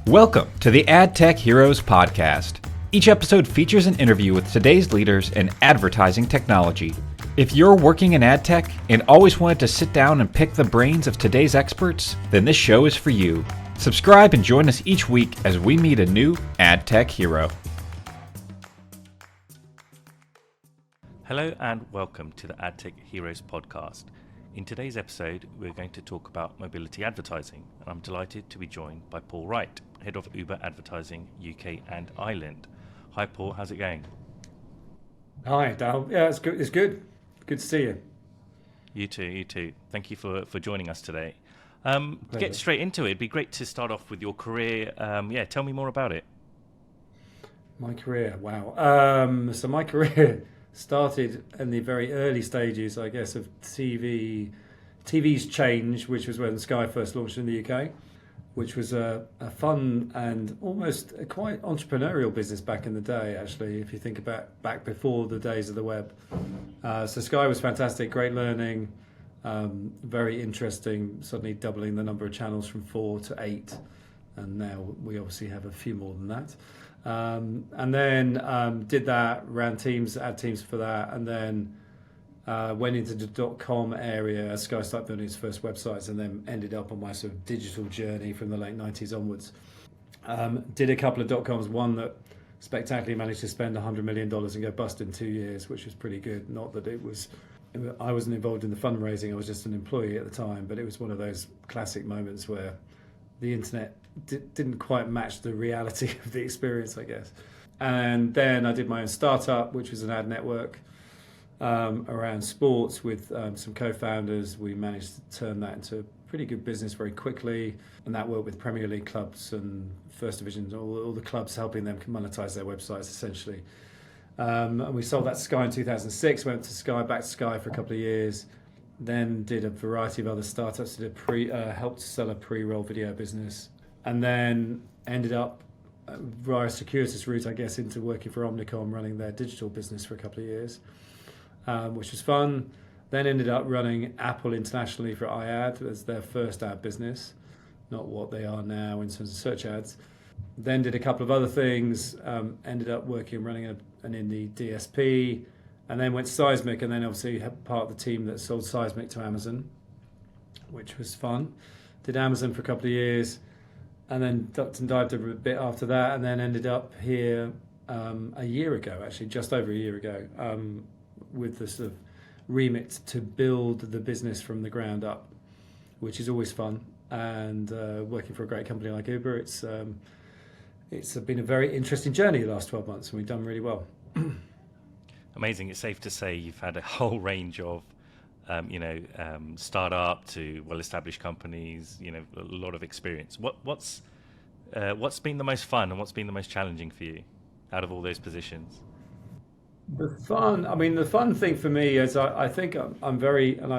Welcome to the AdTech Heroes podcast. Each episode features an interview with today's leaders in advertising technology. If you're working in AdTech and always wanted to sit down and pick the brains of today's experts, then this show is for you. Subscribe and join us each week as we meet a new AdTech hero. Hello and welcome to the AdTech Heroes podcast. In today's episode, we're going to talk about mobility advertising, and I'm delighted to be joined by Paul Wright, Head of Uber Advertising UK and Ireland. Hi Paul, how's it going? Hi Dal, yeah, it's good. Good to see you. You too. Thank you for joining us today. Get straight into it. It'd be great to start off with your career. Tell me more about it. My career, wow. So my career started in the very early stages, I guess, of TV's change, which was when Sky first launched in the UK, which was a fun and almost a quite entrepreneurial business back in the day, actually, if you think about back before the days of the web. So Sky was fantastic, great learning, very interesting, suddenly doubling the number of channels from 4 to 8, and now we obviously have a few more than that. And then did that, ran teams, ad teams for that, and then went into the .com area as Sky started building its first websites, and then ended up on my sort of digital journey from the late 90s onwards. Did a couple of .coms, one that spectacularly managed to spend $100 million and go bust in 2 years, which was pretty good. Not that I wasn't involved in the fundraising, I was just an employee at the time, but it was one of those classic moments where the internet didn't quite match the reality of the experience, I guess. And then I did my own startup, which was an ad network around sports with some co-founders. We managed to turn that into a pretty good business very quickly, and that worked with Premier League clubs and First Division, all the clubs, helping them monetize their websites essentially. And we sold that to Sky in 2006, went to Sky, back to Sky for a couple of years, then did a variety of other startups, helped sell a pre-roll video business, and then ended up via a circuitous route, I guess, into working for Omnicom, running their digital business for a couple of years, which was fun. Then ended up running Apple internationally for iAd as their first ad business, not what they are now in terms of search ads. Then did a couple of other things, ended up running an indie DSP, and then went Seismic, and then obviously had part of the team that sold Seismic to Amazon, which was fun. Did Amazon for a couple of years, and then ducked and dived a bit after that, and then ended up here a year ago, actually, just over a year ago, with the sort of remit to build the business from the ground up, which is always fun. And working for a great company like Uber, it's been a very interesting journey the last 12 months, and we've done really well. Amazing. It's safe to say you've had a whole range of startup to well-established companies, a lot of experience. What's been the most fun and what's been the most challenging for you out of all those positions? The fun thing for me is I think I'm very, and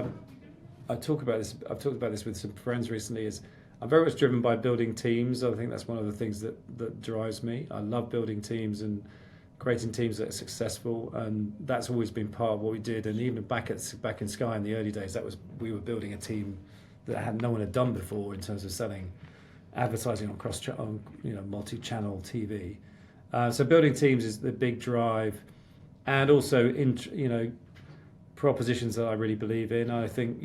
I talk about this, I've talked about this with some friends recently, is I'm very much driven by building teams. I think that's one of the things that drives me. I love building teams and creating teams that are successful, and that's always been part of what we did. And even back in Sky in the early days, we were building a team that no one had done before in terms of selling advertising on multi-channel TV. So building teams is the big drive, and also propositions that I really believe in. I think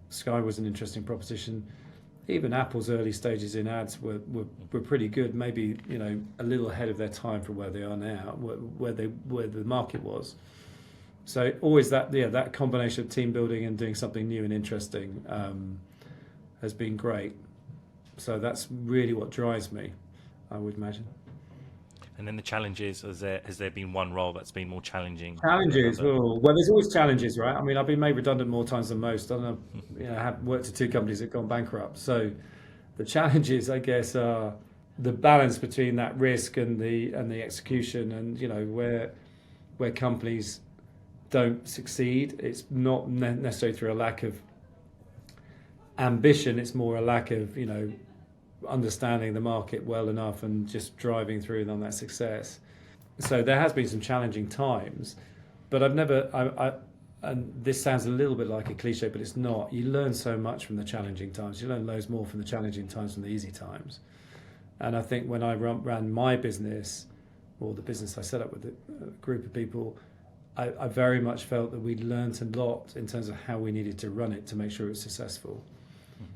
Sky was an interesting proposition. Even Apple's early stages in ads were pretty good, maybe a little ahead of their time for where they are now, where the market was. So always that combination of team building and doing something new and interesting has been great. So that's really what drives me, I would imagine. And then the challenges, has there been one role that's been more challenging? Challenges, well, there's always challenges, right? I mean, I've been made redundant more times than most. I don't know, I have worked at 2 companies that have gone bankrupt. So the challenges, I guess, are the balance between that risk and the execution, and where companies don't succeed. It's not necessarily through a lack of ambition. It's more a lack of understanding the market well enough and just driving through on that success. So there has been some challenging times, but I've never, and this sounds a little bit like a cliche, but it's not. You learn so much from the challenging times. You learn loads more from the challenging times than the easy times. And I think when I ran my business, or the business I set up with a group of people, I very much felt that we'd learnt a lot in terms of how we needed to run it to make sure it was successful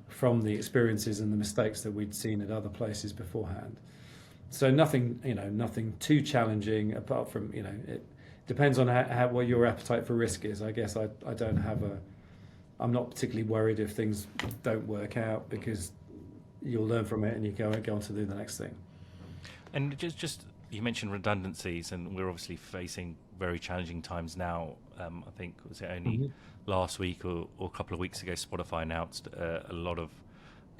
from the experiences and the mistakes that we'd seen at other places beforehand. So nothing too challenging apart from, it depends on what your appetite for risk is. I guess I'm not particularly worried if things don't work out, because you'll learn from it and you go on to do the next thing. And just you mentioned redundancies, and we're obviously facing very challenging times now. I think, was it only last week or a couple of weeks ago, Spotify announced a lot of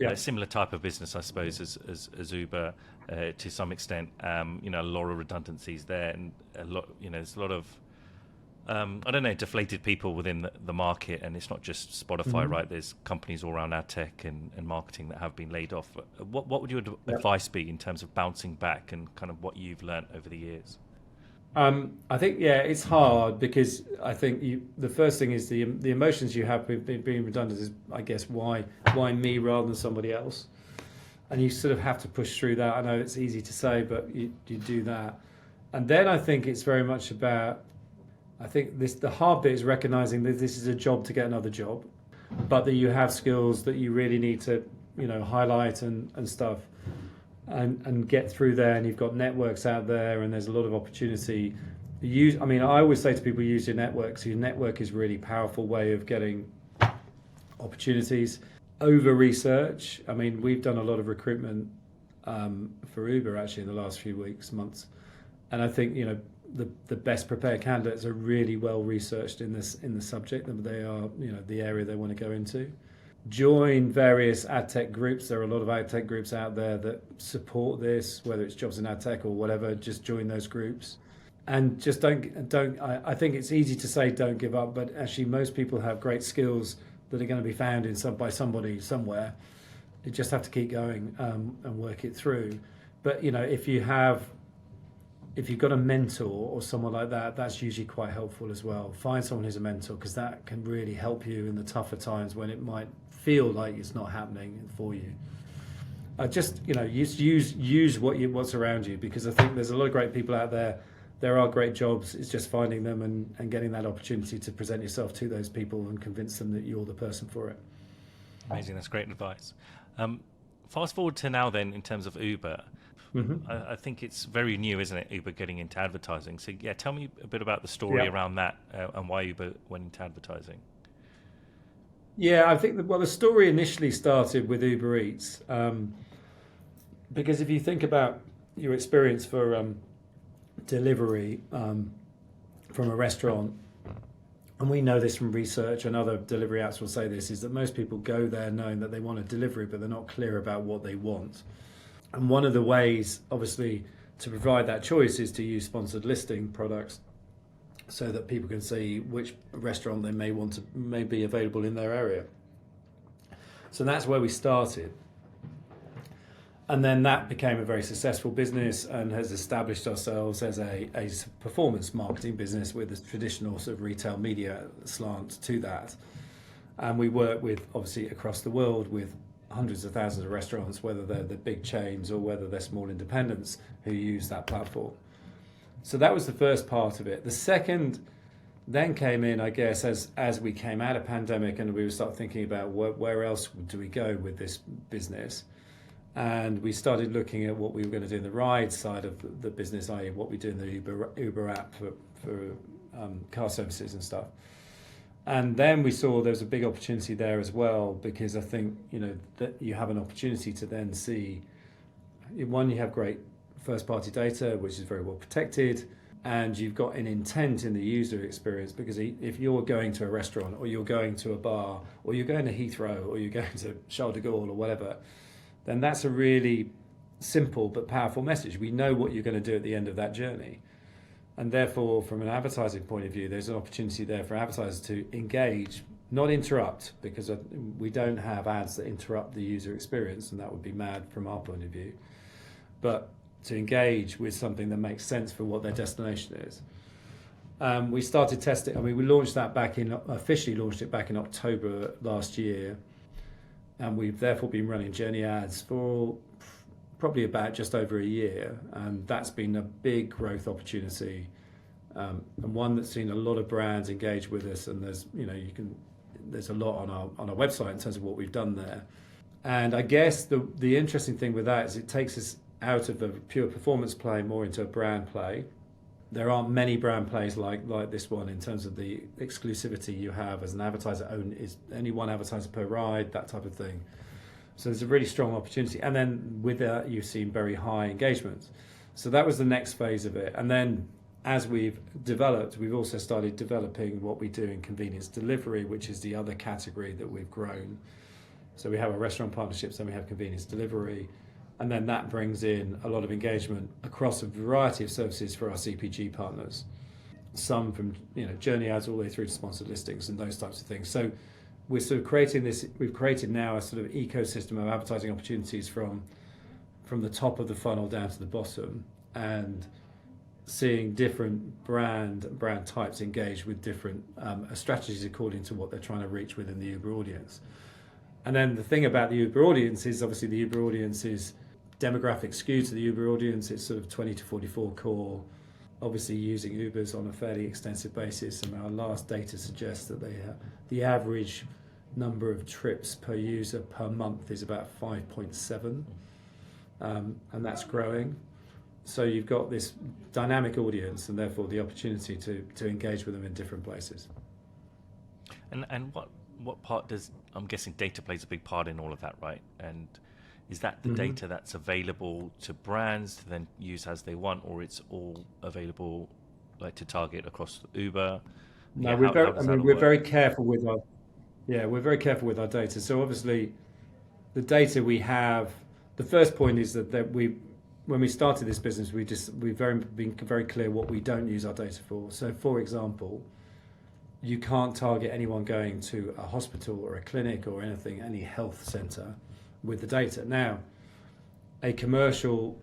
a similar type of business, I suppose, as Uber to some extent. A lot of redundancies there, and there's a lot of deflated people within the market, and it's not just Spotify, right? There's companies all around AdTech and marketing that have been laid off. What would your advice be in terms of bouncing back and kind of what you've learned over the years? I think, it's hard, because I think the first thing is the emotions you have with being redundant is, I guess, why me rather than somebody else? And you sort of have to push through that. I know it's easy to say, but you do that. And then I think it's very much about, the hard bit is recognizing that this is a job to get another job, but that you have skills that you really need to, highlight and stuff, and get through there. And you've got networks out there, and there's a lot of opportunity. I always say to people, use your network. So your network is a really powerful way of getting opportunities. Over research. We've done a lot of recruitment for Uber actually in the last few months, and I think the best prepared candidates are really well researched in the subject that they are, the area they want to go into. Join various AdTech groups. There are a lot of AdTech groups out there that support this, whether it's Jobs in AdTech or whatever. Just join those groups, and just don't. I think it's easy to say don't give up, but actually most people have great skills that are going to be found by somebody somewhere. You just have to keep going and work it through. But if you've got a mentor or someone like that, that's usually quite helpful as well. Find someone who's a mentor, because that can really help you in the tougher times when it might feel like it's not happening for you. Just use what's around you, because I think there's a lot of great people out there. There are great jobs. It's just finding them and getting that opportunity to present yourself to those people and convince them that you're the person for it. Amazing. That's great advice. Fast forward to now then, in terms of Uber. I think it's very new, isn't it, Uber getting into advertising? So tell me a bit about the story around that and why Uber went into advertising. I think the story initially started with Uber Eats, because if you think about your experience for delivery from a restaurant, and we know this from research, and other delivery apps will say this, is that most people go there knowing that they want a delivery, but they're not clear about what they want. And one of the ways, obviously, to provide that choice is to use sponsored listing products, so that people can see which restaurant they may be available in their area. So that's where we started. And then that became a very successful business and has established ourselves as a performance marketing business with a traditional sort of retail media slant to that. And we work with, obviously, across the world with hundreds of thousands of restaurants, whether they're the big chains or whether they're small independents who use that platform. So that was the first part of it. The second then came in, I guess, as we came out of pandemic and we would start thinking about where else do we go with this business. And we started looking at what we were going to do in the ride side of the business, i.e. what we do in the Uber app for car services and stuff. And then we saw there was a big opportunity there as well, because I think, that you have an opportunity to then see, one, you have great first-party data, which is very well protected, and you've got an intent in the user experience, because if you're going to a restaurant or you're going to a bar or you're going to Heathrow or you're going to Charles de Gaulle or whatever, then that's a really simple but powerful message. We know what you're going to do at the end of that journey. And therefore, from an advertising point of view, there's an opportunity there for advertisers to engage, not interrupt, because we don't have ads that interrupt the user experience, and that would be mad from our point of view, but to engage with something that makes sense for what their destination is. We started testing, we officially launched it back in October last year, and we've therefore been running journey ads for probably about just over a year, and that's been a big growth opportunity, and one that's seen a lot of brands engage with us. And there's a lot on our website in terms of what we've done there. And I guess the interesting thing with that is it takes us out of a pure performance play more into a brand play. There aren't many brand plays like this one in terms of the exclusivity you have as an advertiser. Is only one advertiser per ride, that type of thing. So there's a really strong opportunity. And then with that, you've seen very high engagement. So that was the next phase of it. And then as we've developed, we've also started developing what we do in convenience delivery, which is the other category that we've grown. So we have our restaurant partnerships, then we have convenience delivery. And then that brings in a lot of engagement across a variety of services for our CPG partners. Some from journey ads all the way through to sponsored listings and those types of things. So we're sort of creating this. We've created now a sort of ecosystem of advertising opportunities from the top of the funnel down to the bottom, and seeing different brand types engage with different strategies according to what they're trying to reach within the Uber audience. And then the thing about the Uber audience is obviously the Uber audience is demographic skewed to the Uber audience. It's sort of 20 to 44 core, obviously using Ubers on a fairly extensive basis. And our last data suggests that the average number of trips per user per month is about 5.7, and that's growing. So you've got this dynamic audience, and therefore the opportunity to engage with them in different places. And what part does, I'm guessing data plays a big part in all of that, right? And is that the data that's available to brands to then use as they want, or it's all available like to target across Uber? No, we're very careful with our data. So obviously the data we have, the first point is that when we started this business, we've been very clear what we don't use our data for. So for example, you can't target anyone going to a hospital or a clinic or anything, any health centre with the data. Now, a commercial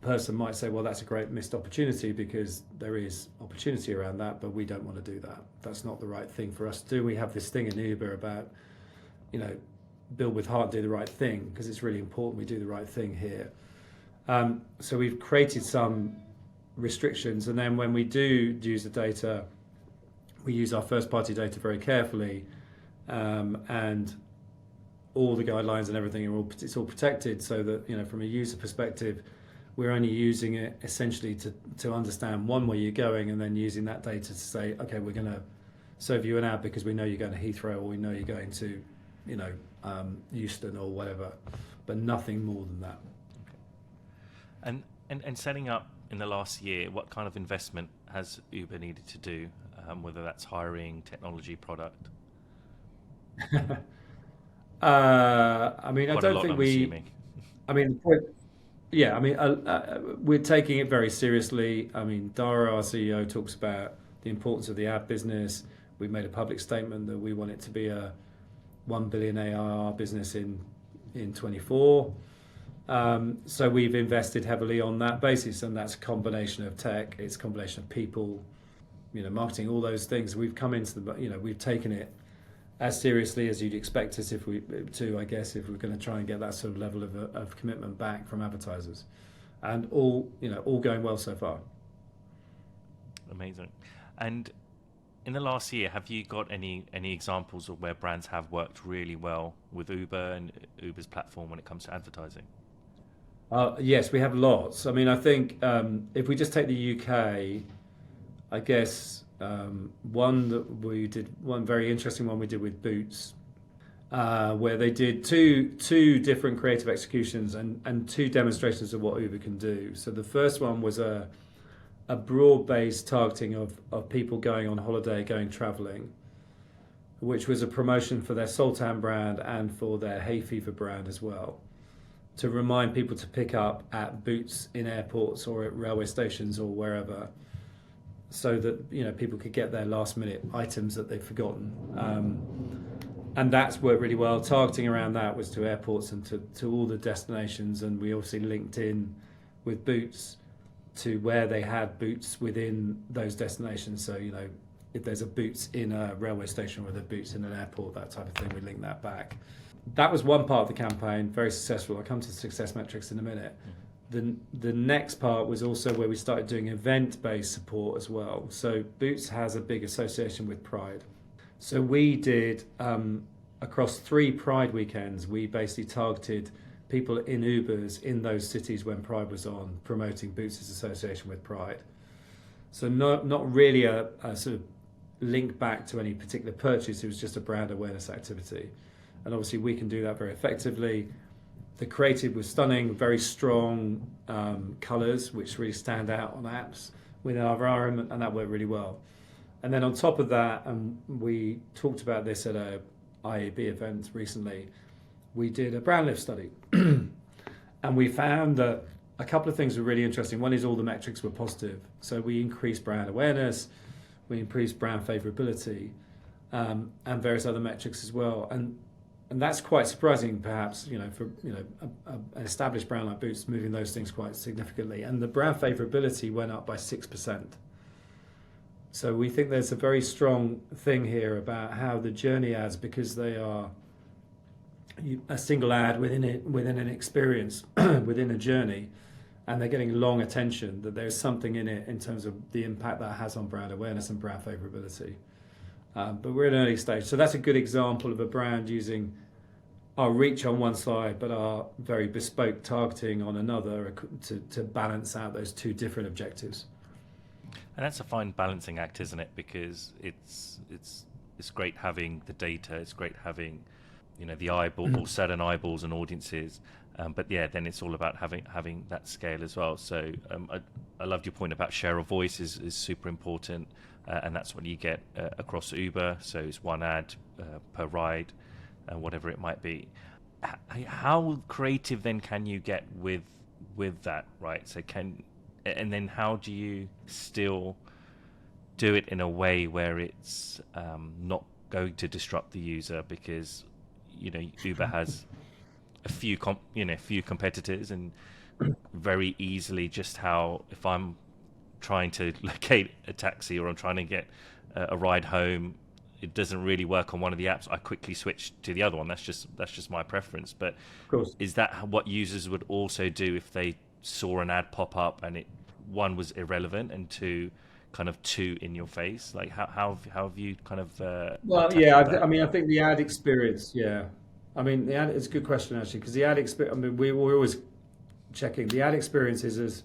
person might say, well, that's a great missed opportunity because there is opportunity around that, but we don't want to do that. That's not the right thing for us to do. We have this thing in Uber about, build with heart, do the right thing, because it's really important we do the right thing here. So we've created some restrictions, and then when we do use the data, we use our first-party data very carefully, and all the guidelines and everything it's all protected, so that from a user perspective, we're only using it essentially to understand where you're going, and then using that data to say, okay, we're going to serve you an ad because we know you're going to Heathrow, or we know you're going to Euston or whatever, but nothing more than that. Okay. And setting up in the last year, what kind of investment has Uber needed to do, whether that's hiring, technology, product? I don't think we. We're taking it very seriously. Dara, our CEO, talks about the importance of the ad business. We've made a public statement that we want it to be a 1 billion ARR business in 24. So we've invested heavily on that basis, and that's a combination of tech, it's a combination of people, marketing, all those things. We've come into we've taken it as seriously as you'd expect us if we're going to try and get that sort of level of commitment back from advertisers, and all going well so far. Amazing. And in the last year, have you got any examples of where brands have worked really well with Uber and Uber's platform when it comes to advertising? Yes, we have lots. I think if we just take the UK, I guess one very interesting one we did with Boots, where they did two different creative executions and two demonstrations of what Uber can do. So the first one was a broad-based targeting of people going on holiday, going travelling, which was a promotion for their Sultan brand and for their Hay Fever brand as well, to remind people to pick up at Boots in airports or at railway stations or wherever, so that people could get their last-minute items that they've forgotten. And that's worked really well. Targeting around that was to airports and to all the destinations, and we obviously linked in with Boots to where they had Boots within those destinations. So, if there's a Boots in a railway station or the Boots in an airport, that type of thing, we link that back. that was one part of the campaign, very successful. I'll come to the success metrics in a minute. The next part was also where we started doing event-based support as well. So Boots has a big association with Pride. So we did, across 3 Pride weekends, we basically targeted people in Ubers in those cities when Pride was on, promoting Boots' association with Pride. So not really a sort of link back to any particular purchase, it was just a brand awareness activity. And obviously we can do that very effectively. The creative was stunning, very strong colours, which really stand out on apps within our environment, and that worked really well. And then on top of that, and we talked about this at a IAB event recently, we did a brand lift study. And we found that a couple of things were really interesting. One is all the metrics were positive. So we increased brand awareness, we increased brand favourability, and various other metrics as well. And that's quite surprising, perhaps, for an established brand like Boots, moving those things quite significantly. And the brand favourability went up by 6%. So we think there's a very strong thing here about how the journey ads, because they are a single ad within an experience, within a journey, and they're getting long attention, that there's something in it in terms of the impact that has on brand awareness and brand favourability. But we're at an early stage. So that's a good example of a brand using our reach on one side, but our very bespoke targeting on another to balance out those 2 different objectives. And that's a fine balancing act, isn't it? Because it's great having the data, it's great having the eyeball, certain eyeballs and audiences, but then it's all about having that scale as well. So I loved your point about share of voice is super important, and that's what you get across Uber. So it's 1 ad per ride, whatever it might be. How creative then can you get with that, right? So and then how do you still do it in a way where it's not going to disrupt the user? Because Uber has a few competitors, and very easily just how if I'm trying to locate a taxi or I'm trying to get a ride home, it doesn't really work on one of the apps, I quickly switch to the other one. That's just my preference. But Of course. Is that what users would also do if they saw an ad pop up and one was irrelevant and 2 kind of too in your face? Like how have you kind of I think the ad experience, the ad, it's a good question actually, because the ad experience, we're always checking the ad experience is as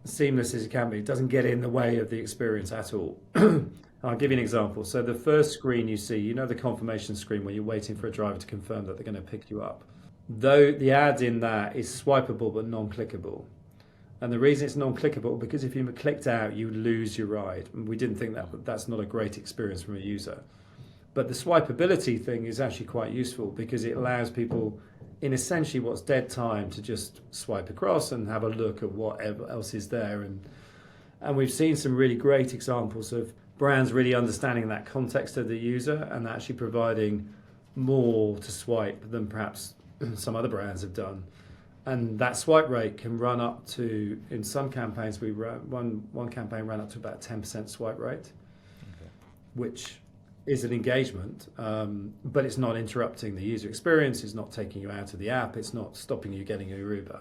seamless as it can be. It doesn't get in the way of the experience at all. I'll give you an example. So the first screen you see, the confirmation screen where you're waiting for a driver to confirm that they're going to pick you up. Though the ad in that is swipeable but non-clickable. And the reason it's non-clickable, because if you clicked out, you would lose your ride. And we didn't think that's not a great experience from a user. But the swipeability thing is actually quite useful, because it allows people in essentially what's dead time to just swipe across and have a look at what else is there. And we've seen some really great examples of brands really understanding that context of the user and actually providing more to swipe than perhaps some other brands have done. And that swipe rate can run up to, in some campaigns, we ran one campaign ran up to about 10% swipe rate, which is an engagement, but it's not interrupting the user experience, it's not taking you out of the app, it's not stopping you getting your Uber.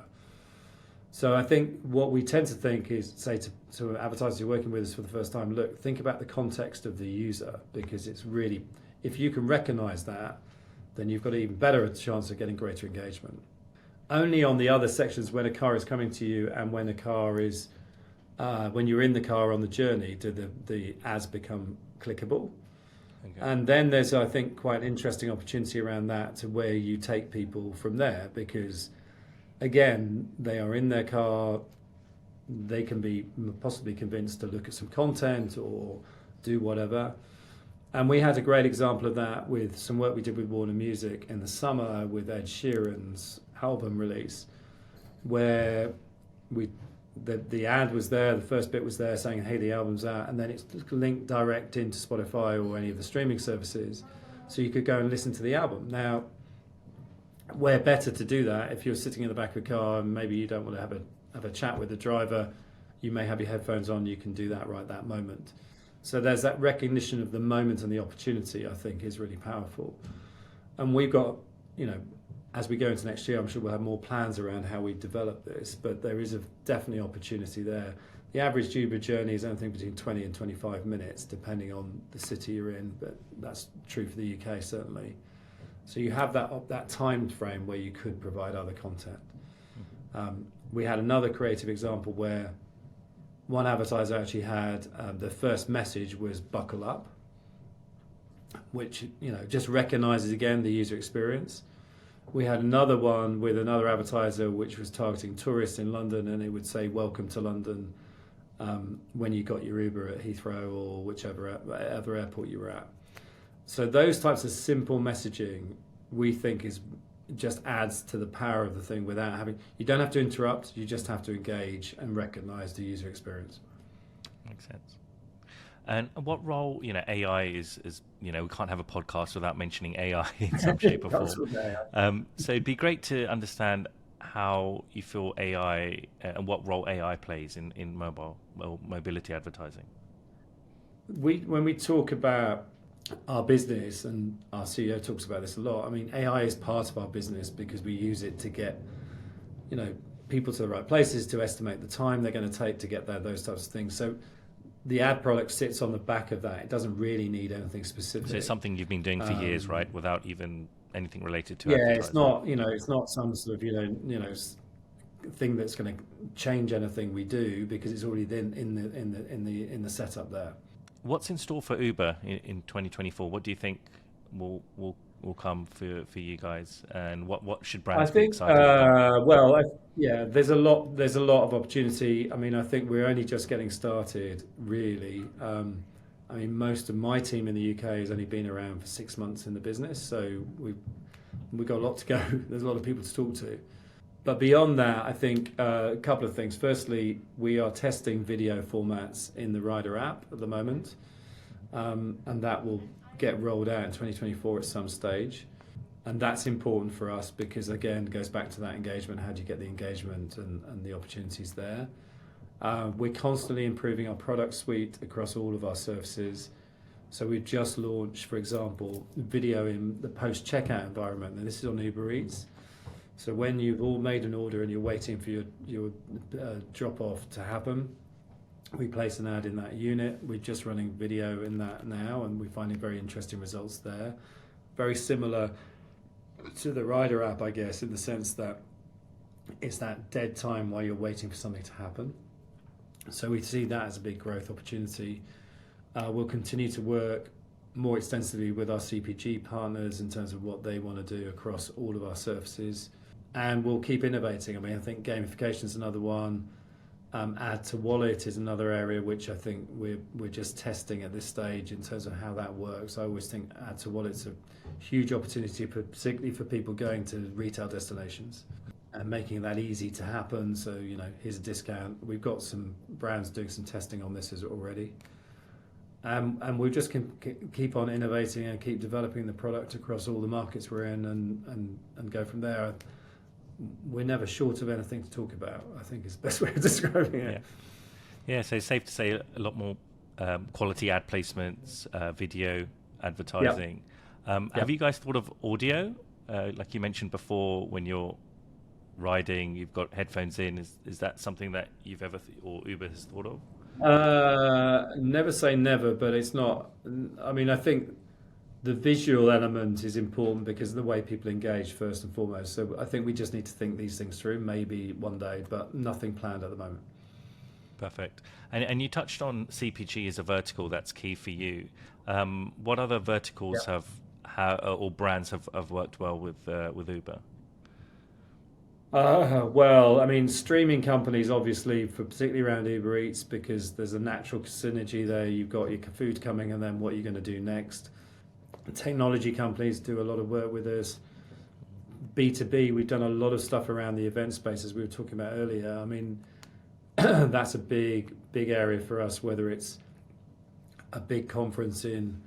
So I think what we tend to think is, say to advertisers who are working with us for the first time, look, think about the context of the user, because it's really, if you can recognize that, then you've got an even better chance of getting greater engagement. Only on the other sections, when a car is coming to you and when a car is, when you're in the car on the journey, do the ads become clickable. Okay. And then there's, I think, quite an interesting opportunity around that to where you take people from there, because again, they are in their car, they can be possibly convinced to look at some content or do whatever. And we had a great example of that with some work we did with Warner Music in the summer with Ed Sheeran's album release, where the ad was there, the first bit was there saying, hey, the album's out, and then it's linked direct into Spotify or any of the streaming services, so you could go and listen to the album. Now, where better to do that if you're sitting in the back of a car and maybe you don't want to have a chat with the driver, you may have your headphones on, you can do that right that moment. So there's that recognition of the moment and the opportunity, I think, is really powerful. And we've got, as we go into next year, I'm sure we'll have more plans around how we develop this, but there is definitely opportunity there. The average Uber journey is anything between 20 and 25 minutes, depending on the city you're in, but that's true for the UK certainly. So you have that time frame where you could provide other content. We had another creative example where one advertiser actually had the first message was "buckle up," which just recognises again the user experience. We had another one with another advertiser which was targeting tourists in London, and it would say "Welcome to London" when you got your Uber at Heathrow or whichever other airport you were at. So those types of simple messaging, we think, just adds to the power of the thing without you don't have to interrupt, you just have to engage and recognise the user experience. Makes sense. And what role, AI is we can't have a podcast without mentioning AI in some shape or form. So it'd be great to understand how you feel AI and what role AI plays in mobility advertising. When we talk about our business, and our CEO talks about this a lot, I mean, AI is part of our business because we use it to get, people to the right places, to estimate the time they're going to take to get there, those types of things. So the ad product sits on the back of that. It doesn't really need anything specific. So it's something you've been doing for years, right? Without even anything related to advertising. It's not some sort of, thing that's going to change anything we do, because it's already in the setup there. What's in store for Uber in 2024? What do you think will come for you guys, and what should brands be excited about? There's a lot of opportunity. I mean, I think we're only just getting started, really. I mean, most of my team in the UK has only been around for 6 months in the business, so we've got a lot to go. There's a lot of people to talk to. But beyond that, I think a couple of things. Firstly, we are testing video formats in the Rider app at the moment, and that will get rolled out in 2024 at some stage. And that's important for us because, again, it goes back to that engagement. How do you get the engagement and the opportunities there? We're constantly improving our product suite across all of our services. So we've just launched, for example, video in the post-checkout environment, and this is on Uber Eats. So when you've all made an order and you're waiting for your drop-off to happen, we place an ad in that unit. We're just running video in that now, and we're finding very interesting results there. Very similar to the Rider app, I guess, in the sense that it's that dead time while you're waiting for something to happen. So we see that as a big growth opportunity. We'll continue to work more extensively with our CPG partners in terms of what they want to do across all of our services. And we'll keep innovating. I mean, I think gamification is another one. Add to wallet is another area which I think we're just testing at this stage in terms of how that works. I always think add to wallet's a huge opportunity, particularly for people going to retail destinations and making that easy to happen. So, here's a discount. We've got some brands doing some testing on this already. And we'll just keep on innovating and keep developing the product across all the markets we're in and go from there. We're never short of anything to talk about, I think is the best way of describing it. Yeah, so it's safe to say a lot more quality ad placements, video advertising. Yep. Have you guys thought of audio? Like you mentioned before, when you're riding, you've got headphones in. Is that something that you've ever or Uber has thought of? Never say never, but it's not. I mean, I think the visual element is important because of the way people engage first and foremost. So I think we just need to think these things through, maybe one day, but nothing planned at the moment. Perfect. And you touched on CPG as a vertical that's key for you. What other verticals or brands have worked well with Uber? Well, I mean, streaming companies, obviously, particularly around Uber Eats, because there's a natural synergy there. You've got your food coming, and then what you're going to do next. Technology companies do a lot of work with us. B2B, we've done a lot of stuff around the event space, as we were talking about earlier. I mean, that's a big area for us, whether it's a big conference in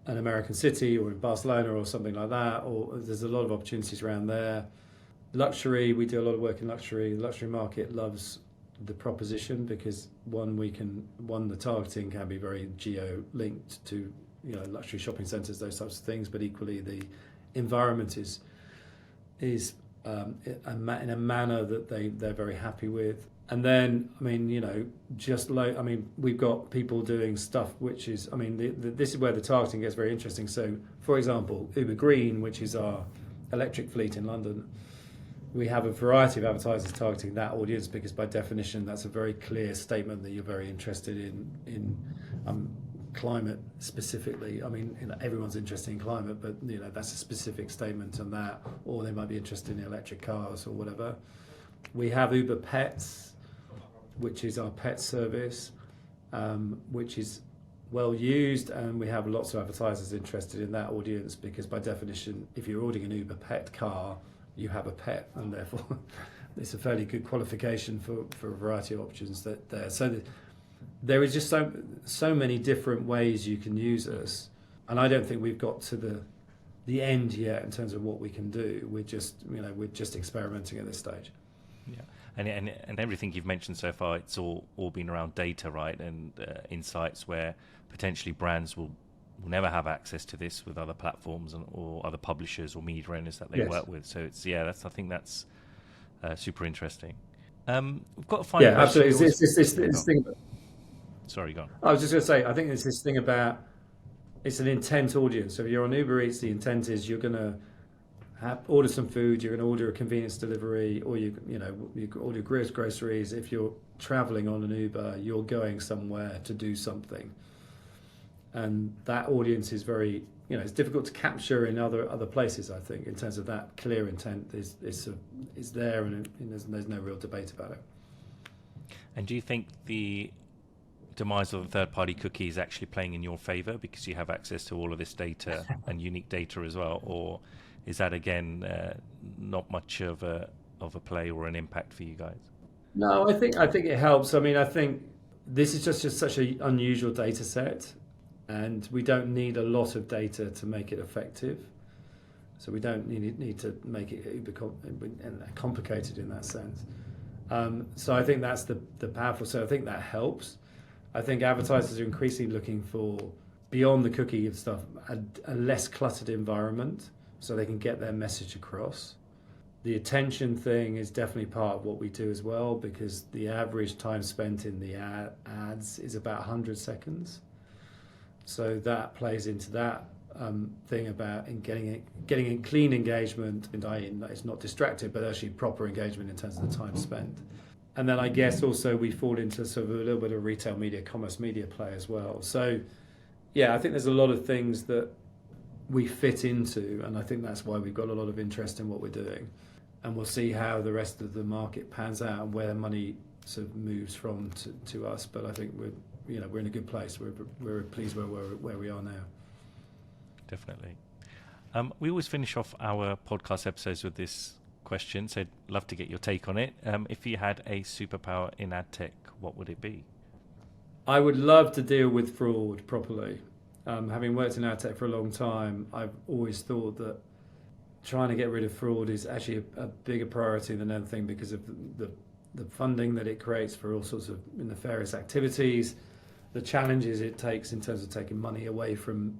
an American city or in Barcelona or something like that, or there's a lot of opportunities around there. Luxury, we do a lot of work in luxury. The luxury market loves the proposition because the targeting can be very geo-linked to luxury shopping centres, those types of things, but equally the environment is is in a manner that they're very happy with. And then, I mean, we've got people doing stuff which is, I mean, this is where the targeting gets very interesting. So, for example, Uber Green, which is our electric fleet in London, we have a variety of advertisers targeting that audience because, by definition, that's a very clear statement that you're very interested in climate specifically. I mean, everyone's interested in climate, but that's a specific statement on that. Or they might be interested in electric cars or whatever. We have Uber Pets, which is our pet service, which is well used, and we have lots of advertisers interested in that audience because, by definition, if you're ordering an Uber Pet car, you have a pet, and therefore it's a fairly good qualification for a variety of options there. So there is just so many different ways you can use us, and I don't think we've got to the end yet in terms of what we can do. We're just experimenting at this stage. Yeah, and everything you've mentioned so far, it's all been around data, right, and insights where potentially brands will never have access to this with other platforms or other publishers or media owners that they work with. So I think that's super interesting. We've got a final question. Absolutely. It's this thing. Sorry, go on. I was just going to say, I think it's this thing about it's an intent audience. So if you're on Uber Eats, the intent is you're going to order some food, you're going to order a convenience delivery, or you order groceries. If you're traveling on an Uber, you're going somewhere to do something. And that audience is very, it's difficult to capture in other places, I think, in terms of that clear intent is there, and there's no real debate about it. And do you think the demise of the third-party cookie is actually playing in your favor because you have access to all of this data and unique data as well, or is that again not much of a play or an impact for you guys? No, I think it helps. I mean, I think this is just such an unusual data set, and we don't need a lot of data to make it effective. So we don't need to make it complicated in that sense. So I think that's the powerful. So I think that helps. I think advertisers are increasingly looking for, beyond the cookie and stuff, a less cluttered environment so they can get their message across. The attention thing is definitely part of what we do as well, because the average time spent in the ads is about 100 seconds. So that plays into that thing about getting clean engagement, and it's not distracted, but actually proper engagement in terms of the time spent. And then I guess also we fall into sort of a little bit of retail media, commerce media play as well. So yeah, I think there's a lot of things that we fit into, and I think that's why we've got a lot of interest in what we're doing. And we'll see how the rest of the market pans out and where money sort of moves from to us. But I think we're in a good place. We're pleased where we are now. Definitely. We always finish off our podcast episodes with this question, so I'd love to get your take on it. If you had a superpower in AdTech, what would it be? I would love to deal with fraud properly. Having worked in AdTech for a long time, I've always thought that trying to get rid of fraud is actually a bigger priority than anything because of the funding that it creates for all sorts of nefarious activities, the challenges it takes in terms of taking money away from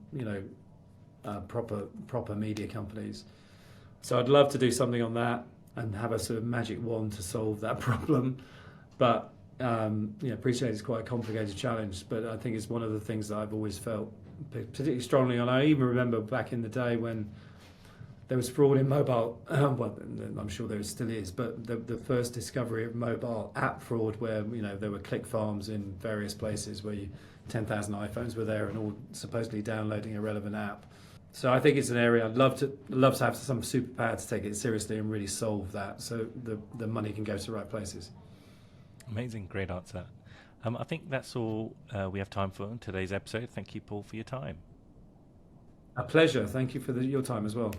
proper media companies. So I'd love to do something on that and have a sort of magic wand to solve that problem. But appreciate it's quite a complicated challenge, but I think it's one of the things that I've always felt particularly strongly on. I even remember back in the day when there was fraud in mobile, well, I'm sure there still is, but the first discovery of mobile app fraud where, there were click farms in various places where 10,000 iPhones were there and all supposedly downloading a relevant app. So I think it's an area I'd love to have some superpower to take it seriously and really solve that so the money can go to the right places. Amazing, great answer. I think that's all we have time for in today's episode. Thank you, Paul, for your time. A pleasure. Thank you for your time as well.